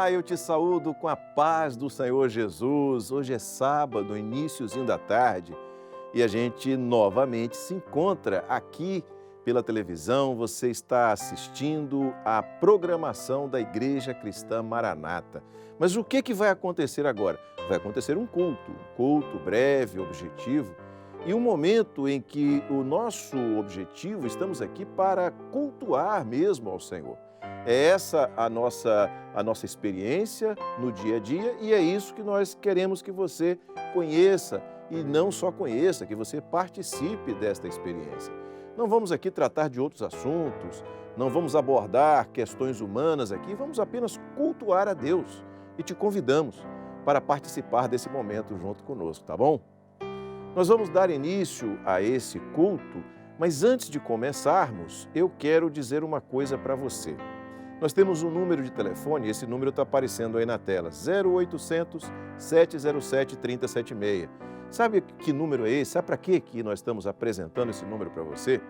Olá, eu te saúdo com a paz do Senhor Jesus. Hoje é sábado, iniciozinho da tarde, e a gente novamente se encontra aqui pela televisão. Você está assistindo à programação da Igreja Cristã Maranata. Mas o que vai acontecer agora? Vai acontecer um culto breve, objetivo, e um momento em que o nosso objetivo, estamos aqui para cultuar mesmo ao Senhor. É essa a nossa experiência no dia a dia, e é isso que nós queremos que você conheça, e não só conheça, que você participe desta experiência. Não vamos aqui tratar de outros assuntos, não vamos abordar questões humanas aqui, vamos apenas cultuar a Deus, e te convidamos para participar desse momento junto conosco, tá bom? Nós vamos dar início a esse culto, mas antes de começarmos, eu quero dizer uma coisa para você. Nós temos um número de telefone, esse número está aparecendo aí na tela, 0800 707 3076. Sabe que número é esse? Sabe para que nós estamos apresentando esse número para você?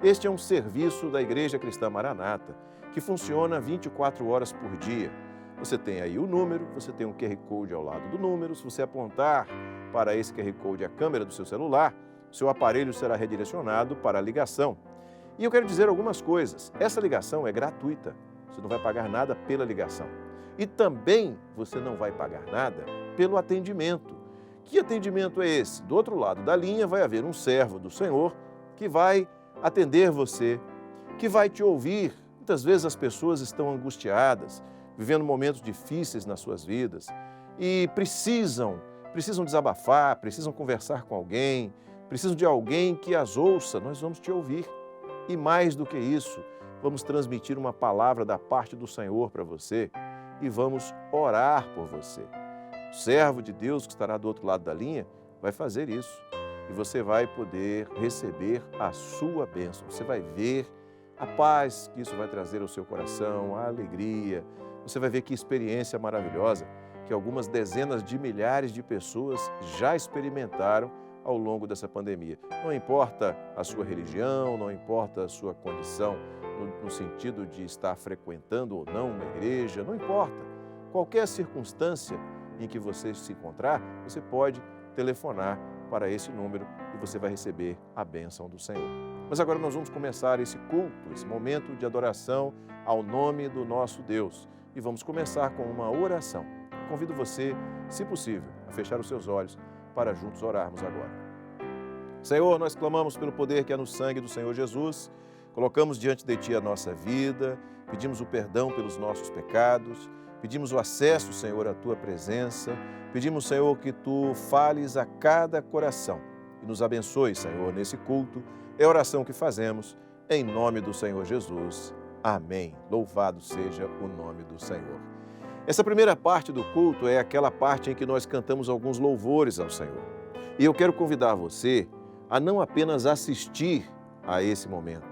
Este é um serviço da Igreja Cristã Maranata, que funciona 24 horas por dia. Você tem aí o número, você tem um QR Code ao lado do número. Se você apontar para esse QR Code a câmera do seu celular, seu aparelho será redirecionado para a ligação. E eu quero dizer algumas coisas. Essa ligação é gratuita, você não vai pagar nada pela ligação. E também você não vai pagar nada pelo atendimento. Que atendimento é esse? Do outro lado da linha vai haver um servo do Senhor que vai atender você, que vai te ouvir. Muitas vezes as pessoas estão angustiadas, vivendo momentos difíceis nas suas vidas e precisam desabafar, precisam conversar com alguém, precisam de alguém que as ouça. Nós vamos te ouvir. E mais do que isso, vamos transmitir uma palavra da parte do Senhor para você e vamos orar por você. O servo de Deus que estará do outro lado da linha vai fazer isso e você vai poder receber a sua bênção. Você vai ver a paz que isso vai trazer ao seu coração, a alegria. Você vai ver que experiência maravilhosa que algumas dezenas de milhares de pessoas já experimentaram ao longo dessa pandemia. Não importa a sua religião, não importa a sua condição no sentido de estar frequentando ou não uma igreja, não importa. Qualquer circunstância em que você se encontrar, você pode telefonar para esse número e você vai receber a bênção do Senhor. Mas agora nós vamos começar esse culto, esse momento de adoração ao nome do nosso Deus. E vamos começar com uma oração. Convido você, se possível, a fechar os seus olhos para juntos orarmos agora. Senhor, nós clamamos pelo poder que há no sangue do Senhor Jesus, colocamos diante de Ti a nossa vida, pedimos o perdão pelos nossos pecados, pedimos o acesso, Senhor, à Tua presença, pedimos, Senhor, que Tu fales a cada coração e nos abençoe, Senhor, nesse culto. É a oração que fazemos em nome do Senhor Jesus. Amém. Louvado seja o nome do Senhor. Essa primeira parte do culto é aquela parte em que nós cantamos alguns louvores ao Senhor. E eu quero convidar você a não apenas assistir a esse momento,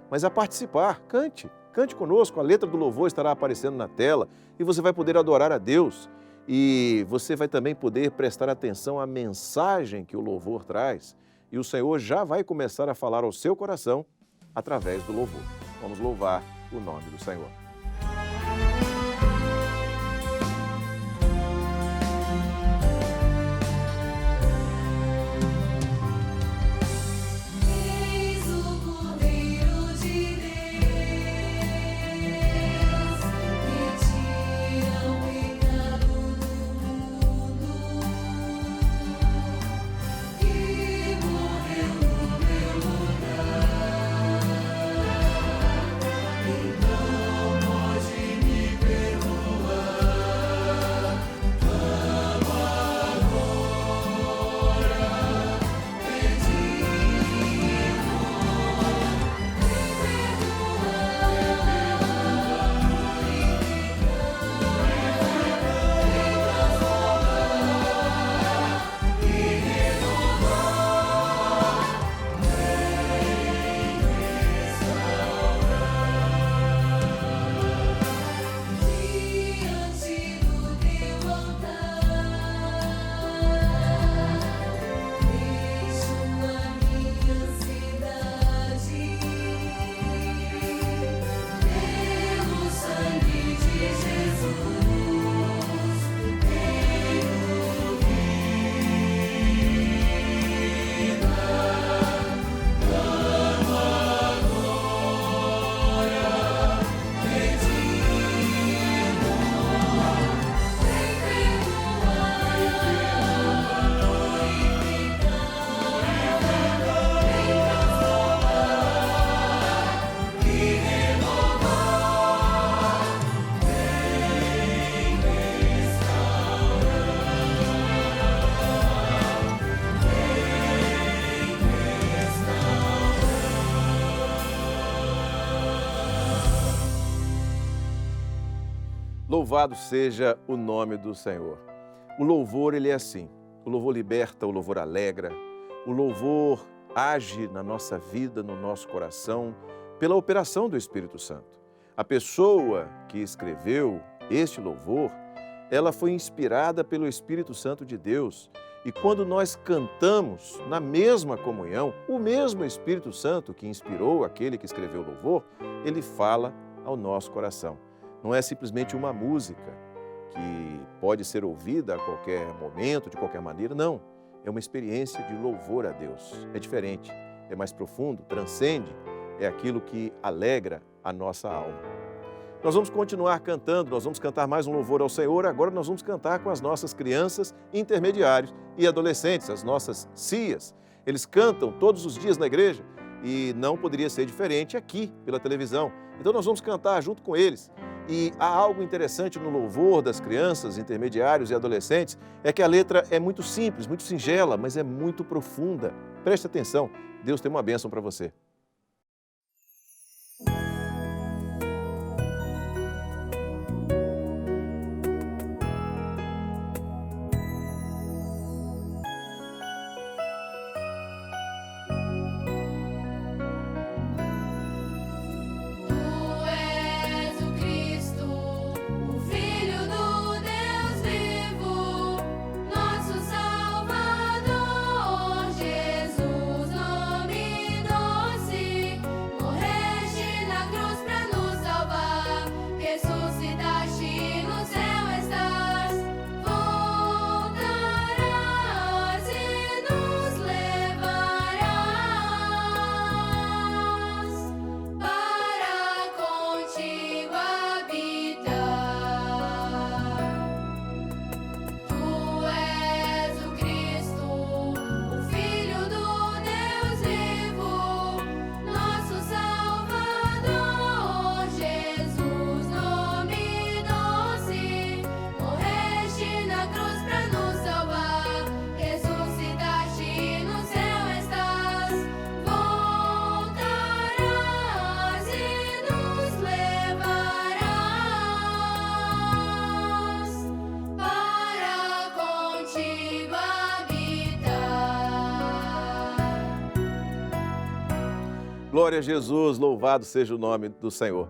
mas a participar. Cante conosco, a letra do louvor estará aparecendo na tela e você vai poder adorar a Deus. E você vai também poder prestar atenção à mensagem que o louvor traz. E o Senhor já vai começar a falar ao seu coração através do louvor. Vamos louvar o nome do Senhor. Não Louvado seja o nome do Senhor. O louvor, ele é assim. O louvor liberta, o louvor alegra, o louvor age na nossa vida, no nosso coração, pela operação do Espírito Santo. A pessoa que escreveu este louvor, ela foi inspirada pelo Espírito Santo de Deus. E quando nós cantamos na mesma comunhão, o mesmo Espírito Santo que inspirou aquele que escreveu o louvor, ele fala ao nosso coração. Não é simplesmente uma música que pode ser ouvida a qualquer momento, de qualquer maneira, não. É uma experiência de louvor a Deus. É diferente, é mais profundo, transcende, é aquilo que alegra a nossa alma. Nós vamos continuar cantando, nós vamos cantar mais um louvor ao Senhor, agora nós vamos cantar com as nossas crianças, intermediários e adolescentes, as nossas CIAs. Eles cantam todos os dias na igreja e não poderia ser diferente aqui pela televisão. Então nós vamos cantar junto com eles. E há algo interessante no louvor das crianças, intermediários e adolescentes, é que a letra é muito simples, muito singela, mas é muito profunda. Preste atenção, Deus tem uma bênção para você. Glória a Jesus, louvado seja o nome do Senhor.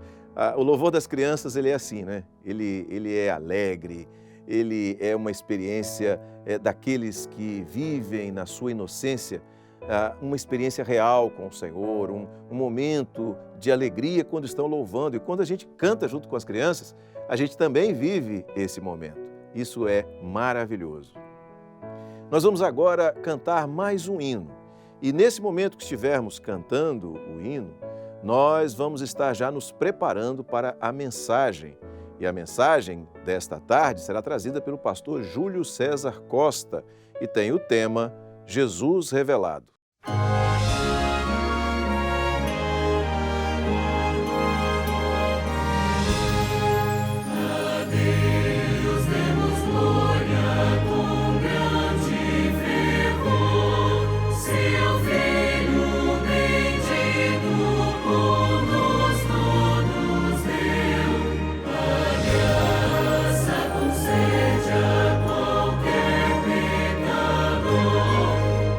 O louvor das crianças, ele é assim, né? Ele é alegre, ele é uma experiência daqueles que vivem na sua inocência, uma experiência real com o Senhor, um momento de alegria quando estão louvando. E quando a gente canta junto com as crianças, a gente também vive esse momento. Isso é maravilhoso. Nós vamos agora cantar mais um hino. E nesse momento que estivermos cantando o hino, nós vamos estar já nos preparando para a mensagem. E a mensagem desta tarde será trazida pelo pastor Júlio César Costa e tem o tema Jesus Revelado.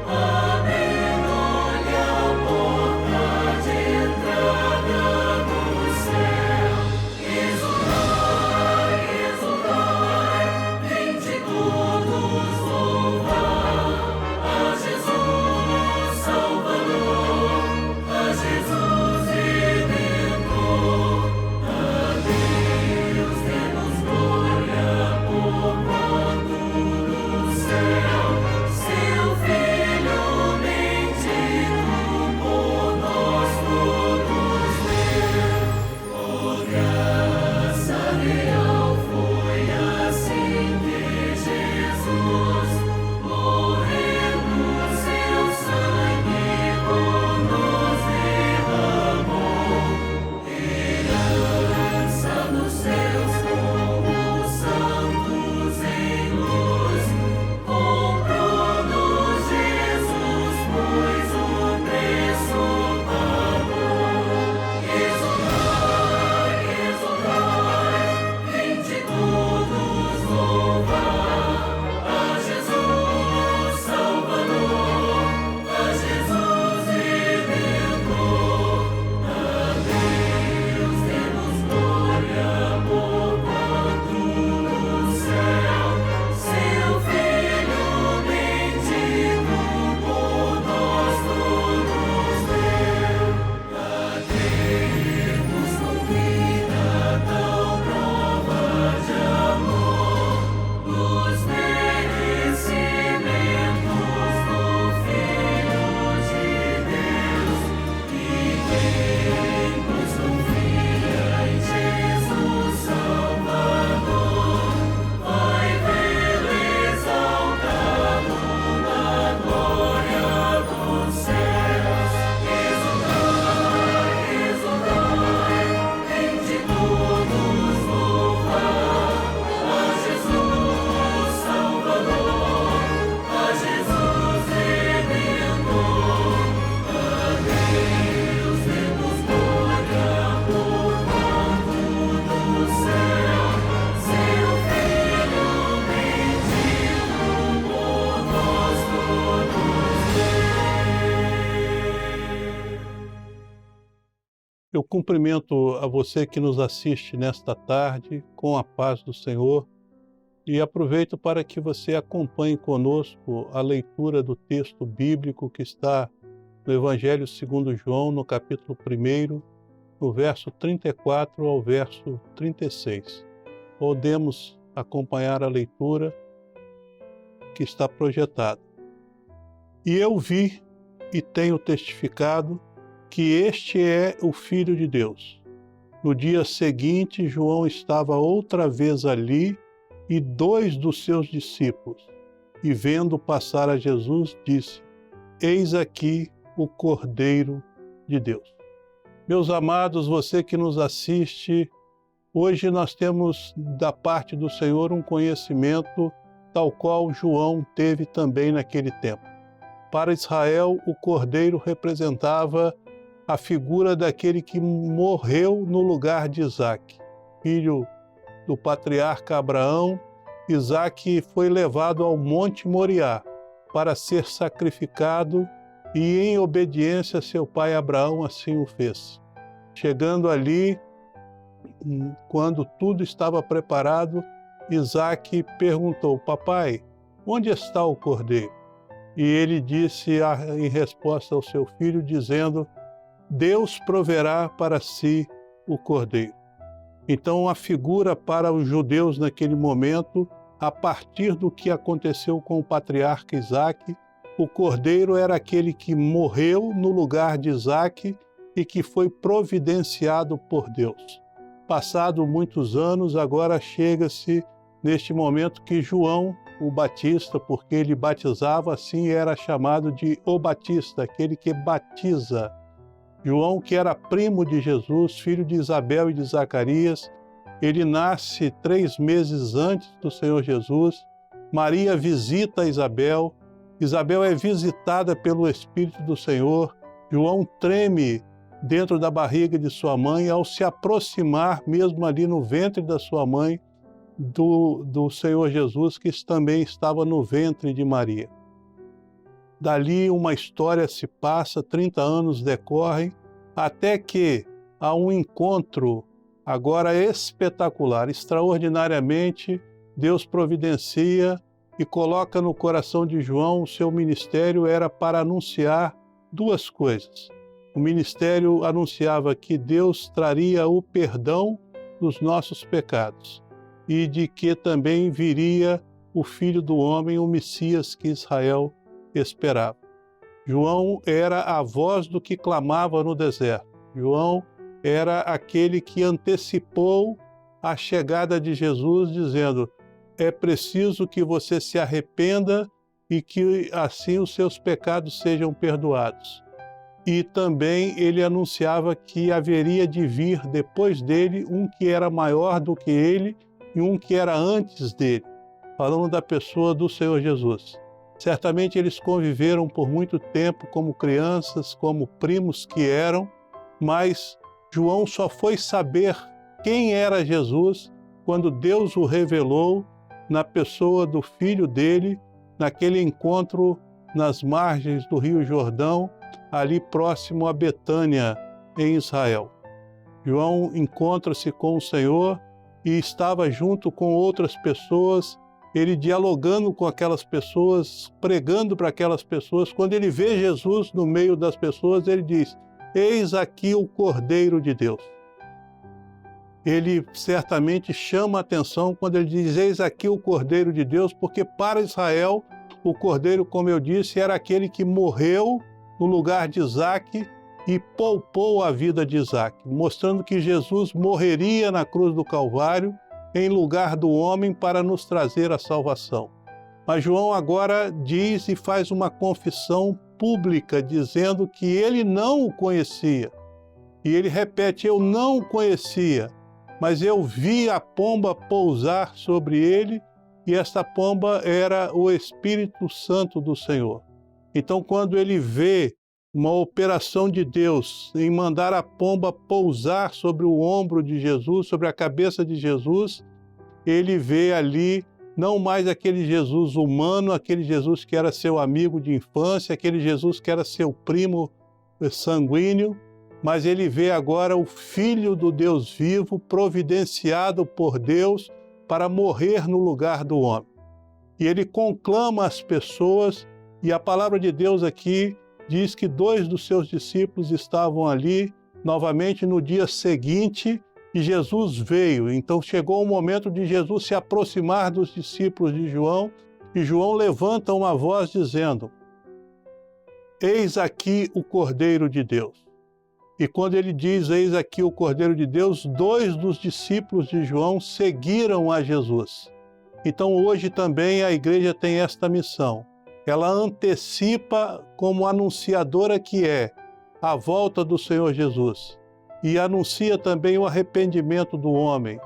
Amém. Eu cumprimento a você que nos assiste nesta tarde com a paz do Senhor e aproveito para que você acompanhe conosco a leitura do texto bíblico que está no Evangelho segundo João, no capítulo 1, no verso 34 ao verso 36. Podemos acompanhar a leitura que está projetada. E eu vi e tenho testificado que este é o Filho de Deus. No dia seguinte, João estava outra vez ali e 2 dos seus discípulos. E vendo passar a Jesus, disse: Eis aqui o Cordeiro de Deus. Meus amados, você que nos assiste, hoje nós temos da parte do Senhor um conhecimento tal qual João teve também naquele tempo. Para Israel, o Cordeiro representava a figura daquele que morreu no lugar de Isaque, filho do patriarca Abraão. Isaque foi levado ao Monte Moriá para ser sacrificado e, em obediência, seu pai Abraão assim o fez. Chegando ali, quando tudo estava preparado, Isaque perguntou: Papai, onde está o cordeiro? E ele disse em resposta ao seu filho, dizendo: Deus proverá para si o cordeiro. Então, a figura para os judeus naquele momento, a partir do que aconteceu com o patriarca Isaque, o cordeiro era aquele que morreu no lugar de Isaque e que foi providenciado por Deus. Passado muitos anos, agora chega-se neste momento que João, o Batista, porque ele batizava, assim era chamado de o Batista, aquele que batiza. João, que era primo de Jesus, filho de Isabel e de Zacarias, ele nasce 3 meses antes do Senhor Jesus. Maria visita Isabel, Isabel é visitada pelo Espírito do Senhor. João treme dentro da barriga de sua mãe ao se aproximar, mesmo ali no ventre da sua mãe, do Senhor Jesus, que também estava no ventre de Maria. Dali uma história se passa, 30 anos decorrem, até que há um encontro agora espetacular. Extraordinariamente, Deus providencia e coloca no coração de João. O seu ministério era para anunciar 2 coisas. O ministério anunciava que Deus traria o perdão dos nossos pecados e de que também viria o Filho do Homem, o Messias que Israel esperava. João era a voz do que clamava no deserto. João era aquele que antecipou a chegada de Jesus, dizendo: é preciso que você se arrependa e que assim os seus pecados sejam perdoados. E também ele anunciava que haveria de vir depois dele um que era maior do que ele e um que era antes dele, falando da pessoa do Senhor Jesus. Certamente eles conviveram por muito tempo como crianças, como primos que eram, mas João só foi saber quem era Jesus quando Deus o revelou na pessoa do filho dele, naquele encontro nas margens do Rio Jordão, ali próximo a Betânia, em Israel. João encontra-se com o Senhor e estava junto com outras pessoas, ele dialogando com aquelas pessoas, pregando para aquelas pessoas. Quando ele vê Jesus no meio das pessoas, ele diz: Eis aqui o Cordeiro de Deus. Ele certamente chama a atenção quando ele diz: Eis aqui o Cordeiro de Deus, porque para Israel, o Cordeiro, como eu disse, era aquele que morreu no lugar de Isaque e poupou a vida de Isaque, mostrando que Jesus morreria na cruz do Calvário em lugar do homem para nos trazer a salvação. Mas João agora diz e faz uma confissão pública, dizendo que ele não o conhecia. E ele repete: eu não o conhecia, mas eu vi a pomba pousar sobre ele, e esta pomba era o Espírito Santo do Senhor. Então, quando ele vê uma operação de Deus em mandar a pomba pousar sobre o ombro de Jesus, sobre a cabeça de Jesus, ele vê ali não mais aquele Jesus humano, aquele Jesus que era seu amigo de infância, aquele Jesus que era seu primo sanguíneo, mas ele vê agora o Filho do Deus vivo, providenciado por Deus para morrer no lugar do homem. E ele conclama as pessoas, e a palavra de Deus aqui diz que 2 dos seus discípulos estavam ali, novamente no dia seguinte, e Jesus veio. Então chegou o momento de Jesus se aproximar dos discípulos de João, e João levanta uma voz dizendo: eis aqui o Cordeiro de Deus. E quando ele diz, eis aqui o Cordeiro de Deus, 2 dos discípulos de João seguiram a Jesus. Então hoje também a igreja tem esta missão. Ela antecipa, como anunciadora que é, a volta do Senhor Jesus. E anuncia também o arrependimento do homem,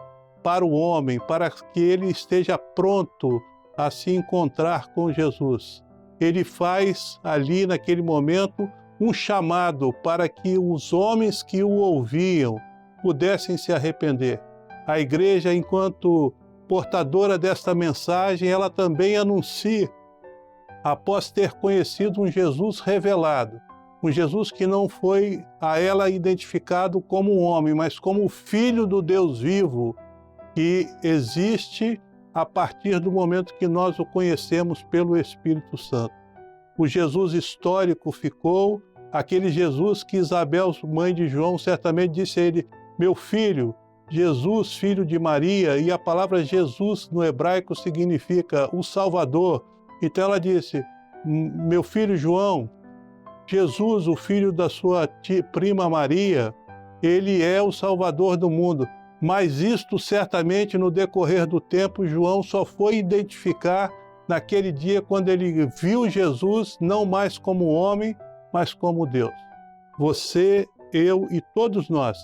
para que ele esteja pronto a se encontrar com Jesus. Ele faz ali, naquele momento, um chamado para que os homens que o ouviam pudessem se arrepender. A igreja, enquanto portadora desta mensagem, ela também anuncia, após ter conhecido um Jesus revelado, um Jesus que não foi a ela identificado como um homem, mas como o Filho do Deus vivo, que existe a partir do momento que nós o conhecemos pelo Espírito Santo. O Jesus histórico ficou, aquele Jesus que Isabel, mãe de João, certamente disse a ele: meu filho, Jesus, filho de Maria, e a palavra Jesus no hebraico significa o Salvador. Então ela disse: meu filho João, Jesus, o filho da sua prima Maria, ele é o Salvador do mundo. Mas isto certamente no decorrer do tempo João só foi identificar naquele dia quando ele viu Jesus não mais como homem, mas como Deus. Você, eu e todos nós,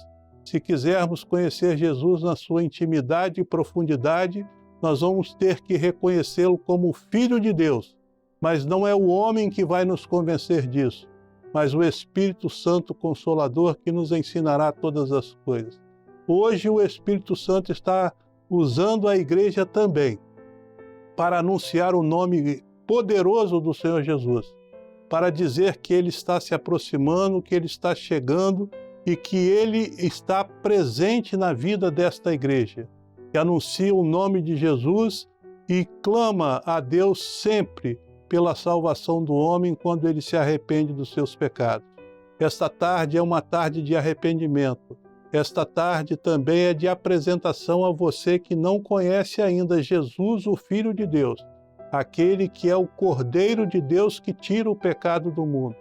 se quisermos conhecer Jesus na sua intimidade e profundidade, nós vamos ter que reconhecê-lo como Filho de Deus. Mas não é o homem que vai nos convencer disso, mas o Espírito Santo Consolador que nos ensinará todas as coisas. Hoje o Espírito Santo está usando a igreja também para anunciar o nome poderoso do Senhor Jesus, para dizer que Ele está se aproximando, que Ele está chegando e que Ele está presente na vida desta igreja, que anuncia o nome de Jesus e clama a Deus sempre pela salvação do homem quando ele se arrepende dos seus pecados. Esta tarde é uma tarde de arrependimento. Esta tarde também é de apresentação a você que não conhece ainda Jesus, o Filho de Deus, aquele que é o Cordeiro de Deus que tira o pecado do mundo.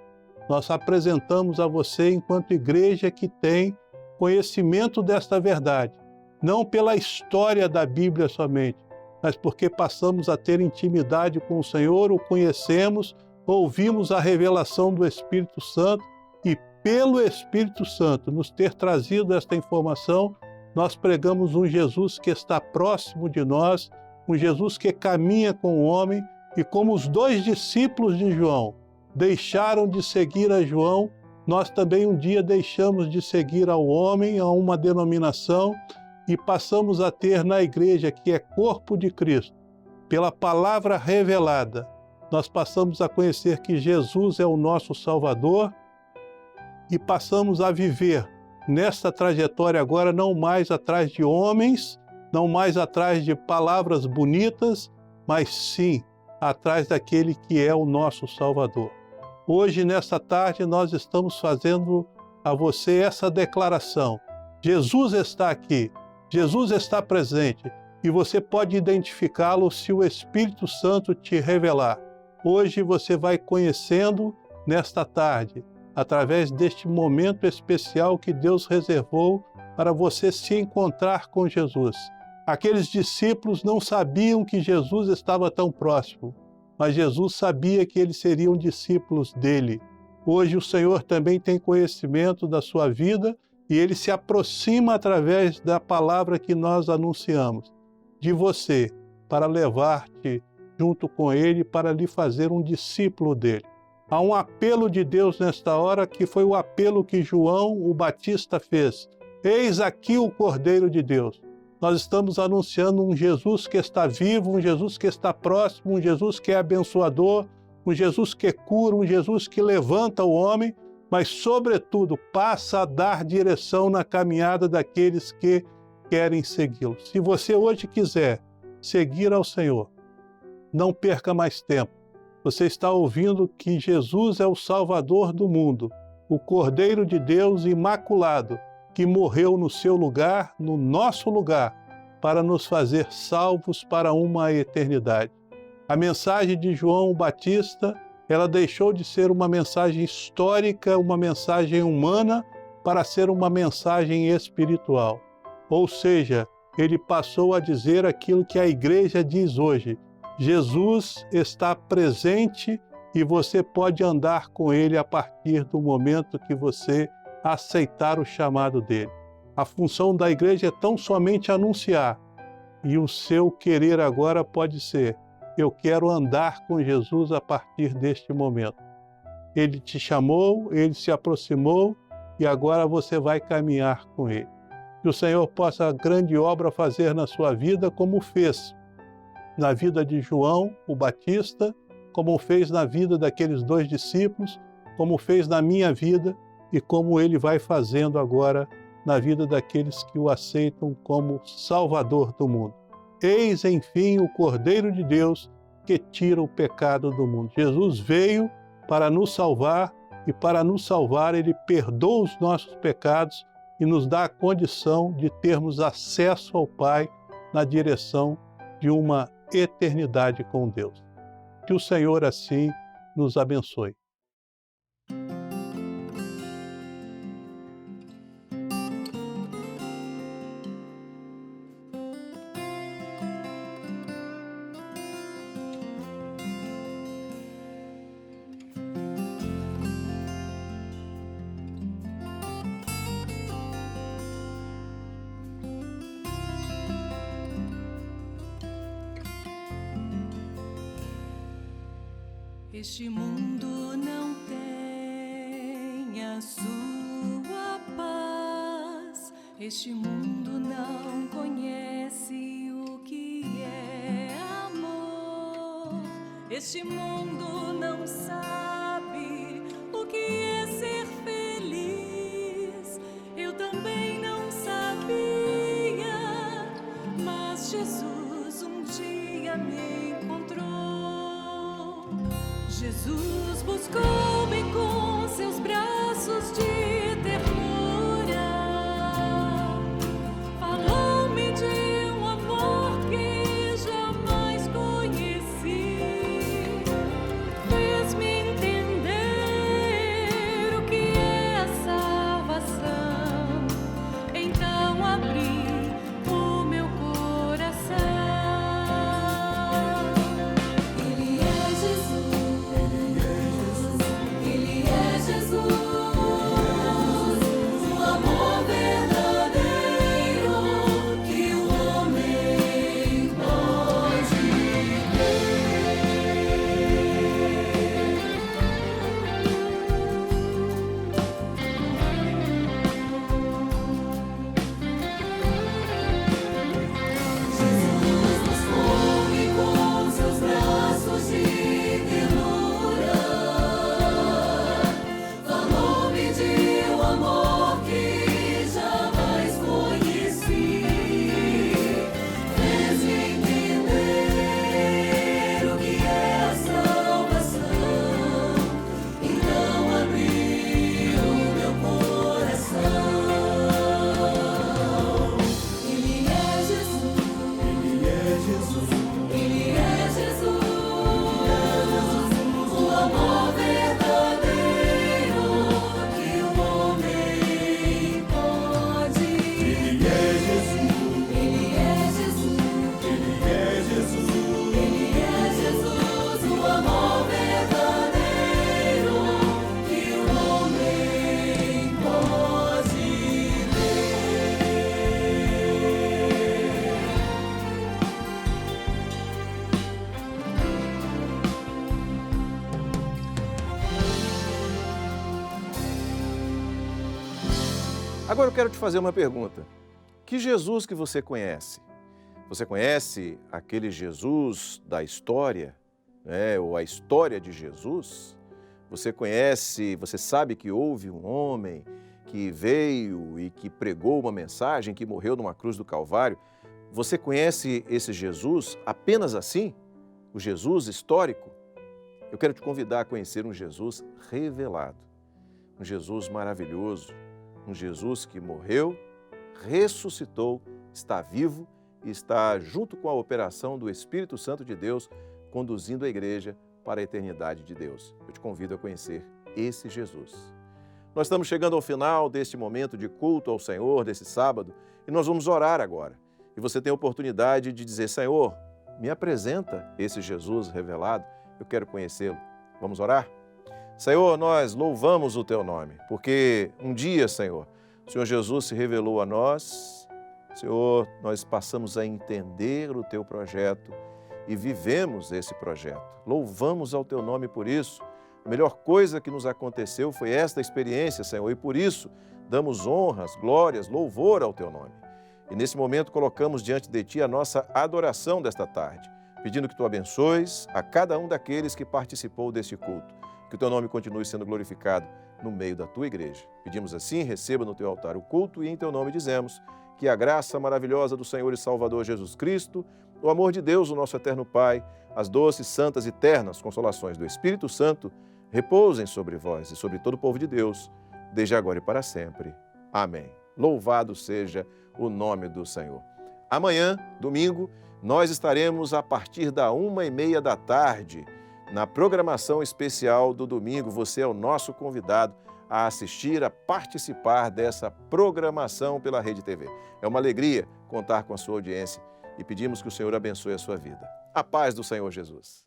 Nós apresentamos a você enquanto igreja que tem conhecimento desta verdade, não pela história da Bíblia somente, mas porque passamos a ter intimidade com o Senhor, o conhecemos, ouvimos a revelação do Espírito Santo e pelo Espírito Santo nos ter trazido esta informação, nós pregamos um Jesus que está próximo de nós, um Jesus que caminha com o homem, e como os 2 discípulos de João deixaram de seguir a João, nós também um dia deixamos de seguir ao homem, a uma denominação, e passamos a ter na igreja, que é corpo de Cristo, pela palavra revelada, nós passamos a conhecer que Jesus é o nosso Salvador, e passamos a viver nesta trajetória agora não mais atrás de homens, não mais atrás de palavras bonitas, mas sim atrás daquele que é o nosso Salvador. Hoje, nesta tarde, nós estamos fazendo a você essa declaração. Jesus está aqui, Jesus está presente e você pode identificá-lo se o Espírito Santo te revelar. Hoje você vai conhecendo nesta tarde, através deste momento especial que Deus reservou para você se encontrar com Jesus. Aqueles discípulos não sabiam que Jesus estava tão próximo, mas Jesus sabia que eles seriam discípulos dele. Hoje o Senhor também tem conhecimento da sua vida e ele se aproxima através da palavra que nós anunciamos, de você, para levar-te junto com ele, para lhe fazer um discípulo dele. Há um apelo de Deus nesta hora, que foi o apelo que João, o Batista, fez. Eis aqui o Cordeiro de Deus. Nós estamos anunciando um Jesus que está vivo, um Jesus que está próximo, um Jesus que é abençoador, um Jesus que cura, um Jesus que levanta o homem, mas, sobretudo, passa a dar direção na caminhada daqueles que querem segui-lo. Se você hoje quiser seguir ao Senhor, não perca mais tempo. Você está ouvindo que Jesus é o Salvador do mundo, o Cordeiro de Deus imaculado, que morreu no seu lugar, no nosso lugar, para nos fazer salvos para uma eternidade. A mensagem de João Batista, ela deixou de ser uma mensagem histórica, uma mensagem humana, para ser uma mensagem espiritual. Ou seja, ele passou a dizer aquilo que a igreja diz hoje: Jesus está presente e você pode andar com ele a partir do momento que você aceitar o chamado dele. A função da igreja é tão somente anunciar, e o seu querer agora pode ser: eu quero andar com Jesus a partir deste momento. Ele te chamou, ele se aproximou e agora você vai caminhar com ele. Que o Senhor possa a grande obra fazer na sua vida, como fez na vida de João, o Batista, como fez na vida daqueles 2 discípulos, como fez na minha vida e como ele vai fazendo agora na vida daqueles que o aceitam como Salvador do mundo. Eis, enfim, o Cordeiro de Deus que tira o pecado do mundo. Jesus veio para nos salvar e para nos salvar ele perdoa os nossos pecados e nos dá a condição de termos acesso ao Pai na direção de uma eternidade com Deus. Que o Senhor assim nos abençoe. Este mundo não tem a sua paz. Este mundo não conhece o que é amor. Este mundo não sabe o que é ser feliz. Eu também não sabia, mas Jesus um dia me encontrou. Jesus buscou-me com seus braços de ternura, falou-me de um amor que jamais conheci, fez-me entender o que é a salvação, então abri o meu coração. Ele é Jesus. Agora eu quero te fazer uma pergunta. Que Jesus que você conhece? Você conhece aquele Jesus da história, ou a história de Jesus? Você conhece, você sabe que houve um homem que veio e que pregou uma mensagem, que morreu numa cruz do Calvário. Você conhece esse Jesus apenas assim? O Jesus histórico? Eu quero te convidar a conhecer um Jesus revelado, um Jesus maravilhoso, um Jesus que morreu, ressuscitou, está vivo e está junto com a operação do Espírito Santo de Deus, conduzindo a igreja para a eternidade de Deus. Eu te convido a conhecer esse Jesus. Nós estamos chegando ao final deste momento de culto ao Senhor, desse sábado, e nós vamos orar agora. E você tem a oportunidade de dizer: Senhor, me apresenta esse Jesus revelado, eu quero conhecê-lo. Vamos orar? Senhor, nós louvamos o Teu nome, porque um dia, Senhor, o Senhor Jesus se revelou a nós. Senhor, nós passamos a entender o Teu projeto e vivemos esse projeto. Louvamos ao Teu nome por isso. A melhor coisa que nos aconteceu foi esta experiência, Senhor, e por isso damos honras, glórias, louvor ao Teu nome. E nesse momento colocamos diante de Ti a nossa adoração desta tarde, pedindo que Tu abençoes a cada um daqueles que participou deste culto, que o Teu nome continue sendo glorificado no meio da Tua igreja. Pedimos assim, receba no Teu altar o culto e em Teu nome dizemos que a graça maravilhosa do Senhor e Salvador Jesus Cristo, o amor de Deus, o nosso eterno Pai, as doces, santas e ternas consolações do Espírito Santo repousem sobre vós e sobre todo o povo de Deus, desde agora e para sempre. Amém. Louvado seja o nome do Senhor. Amanhã, domingo, nós estaremos a partir da 1h30 da tarde na programação especial do domingo. Você é o nosso convidado a assistir, a participar dessa programação pela Rede TV. É uma alegria contar com a sua audiência e pedimos que o Senhor abençoe a sua vida. A paz do Senhor Jesus.